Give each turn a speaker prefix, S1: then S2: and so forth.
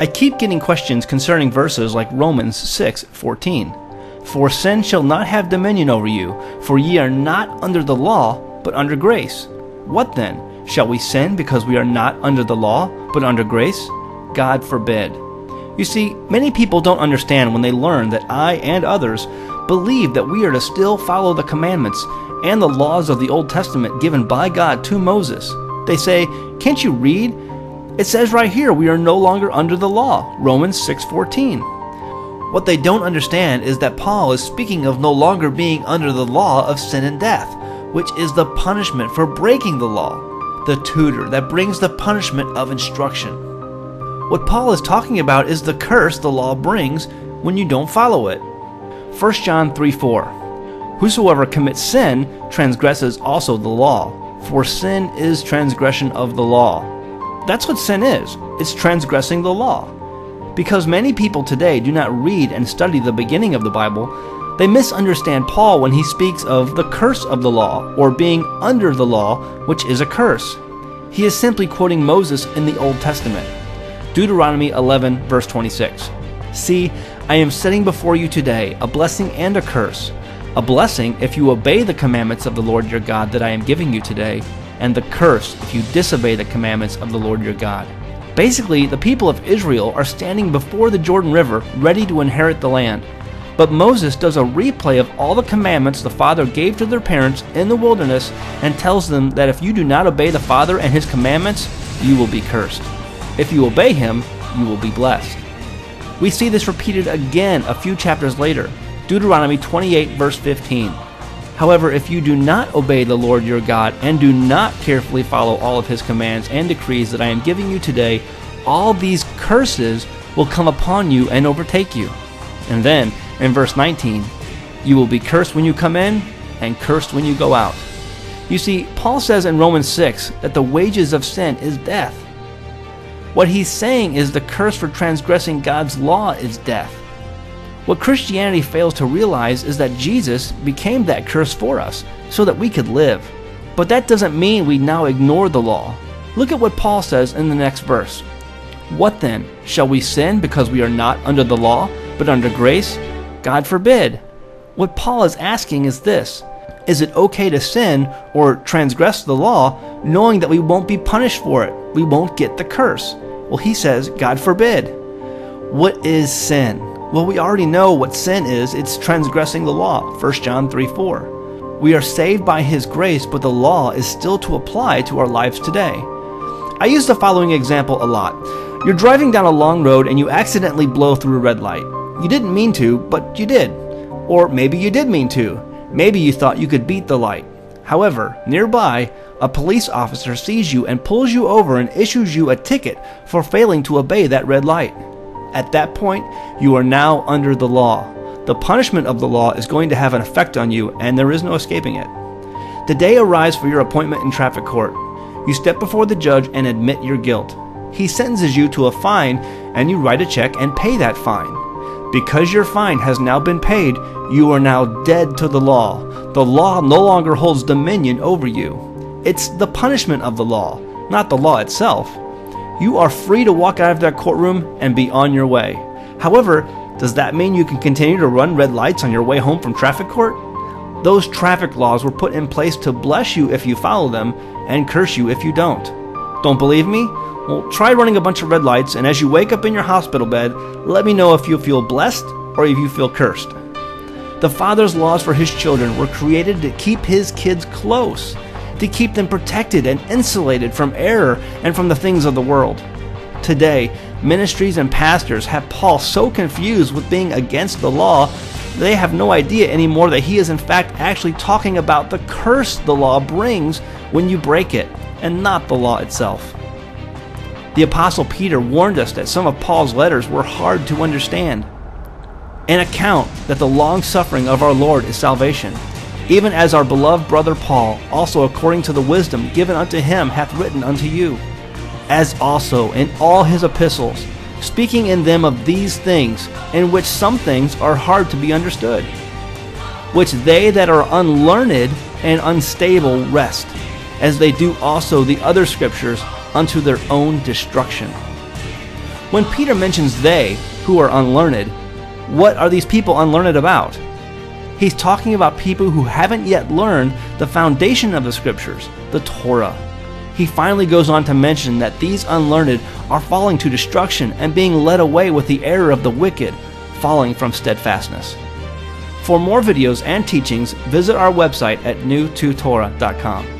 S1: I keep getting questions concerning verses like Romans 6:14. For sin shall not have dominion over you, for ye are not under the law, but under grace. What then? Shall we sin because we are not under the law, but under grace? God forbid. You see, many people don't understand when they learn that I and others believe that we are to still follow the commandments and the laws of the Old Testament given by God to Moses. They say, can't you read? It says right here we are no longer under the law, Romans 6:14. What they don't understand is that Paul is speaking of no longer being under the law of sin and death, which is the punishment for breaking the law, the tutor that brings the punishment of instruction. What Paul is talking about is the curse the law brings when you don't follow it. 1 John 3:4. Whosoever commits sin transgresses also the law, for sin is transgression of the law. That's what sin is. It's transgressing the law. Because many people today do not read and study the beginning of the Bible, they misunderstand Paul when he speaks of the curse of the law, or being under the law, which is a curse. He is simply quoting Moses in the Old Testament. Deuteronomy 11, verse 26. See, I am setting before you today a blessing and a curse. A blessing if you obey the commandments of the Lord your God that I am giving you today, and the curse if you disobey the commandments of the Lord your God. Basically, the people of Israel are standing before the Jordan River, ready to inherit the land. But Moses does a replay of all the commandments the Father gave to their parents in the wilderness and tells them that if you do not obey the Father and His commandments, you will be cursed. If you obey Him, you will be blessed. We see this repeated again a few chapters later, Deuteronomy 28, verse 15. However, if you do not obey the Lord your God and do not carefully follow all of His commands and decrees that I am giving you today, all these curses will come upon you and overtake you. And then, in verse 19, you will be cursed when you come in and cursed when you go out. You see, Paul says in Romans 6 that the wages of sin is death. What he's saying is the curse for transgressing God's law is death. What Christianity fails to realize is that Jesus became that curse for us so that we could live. But that doesn't mean we now ignore the law. Look at what Paul says in the next verse. What then? Shall we sin because we are not under the law, but under grace? God forbid. What Paul is asking is this: is it okay to sin or transgress the law knowing that we won't be punished for it? We won't get the curse. Well, he says, God forbid. What is sin? Well, we already know what sin is. It's transgressing the law. 1 John 3:4. We are saved by His grace, but the law is still to apply to our lives today. I use the following example a lot. You're driving down a long road and you accidentally blow through a red light. You didn't mean to, but you did. Or maybe you did mean to. Maybe you thought you could beat the light. However, nearby, a police officer sees you and pulls you over and issues you a ticket for failing to obey that red light. At that point, you are now under the law. The punishment of the law is going to have an effect on you, and there is no escaping it. The day arrives for your appointment in traffic court. You step before the judge and admit your guilt. He sentences you to a fine, and you write a check and pay that fine. Because your fine has now been paid, you are now dead to the law. The law no longer holds dominion over you. It's the punishment of the law, not the law itself. You are free to walk out of that courtroom and be on your way. However, does that mean you can continue to run red lights on your way home from traffic court? Those traffic laws were put in place to bless you if you follow them and curse you if you don't. Don't believe me? Well, try running a bunch of red lights, and as you wake up in your hospital bed, let me know if you feel blessed or if you feel cursed. The Father's laws for His children were created to keep His kids close, to keep them protected and insulated from error and from the things of the world. Today, ministries and pastors have Paul so confused with being against the law, they have no idea anymore that he is in fact actually talking about the curse the law brings when you break it, and not the law itself. The Apostle Peter warned us that some of Paul's letters were hard to understand. An account that the long-suffering of our Lord is salvation, even as our beloved brother Paul, also according to the wisdom given unto him, hath written unto you, as also in all his epistles, speaking in them of these things, in which some things are hard to be understood, which they that are unlearned and unstable wrest, as they do also the other scriptures, unto their own destruction. When Peter mentions they who are unlearned, what are these people unlearned about? He's talking about people who haven't yet learned the foundation of the Scriptures, the Torah. He finally goes on to mention that these unlearned are falling to destruction and being led away with the error of the wicked, falling from steadfastness. For more videos and teachings, visit our website at newtotorah.com.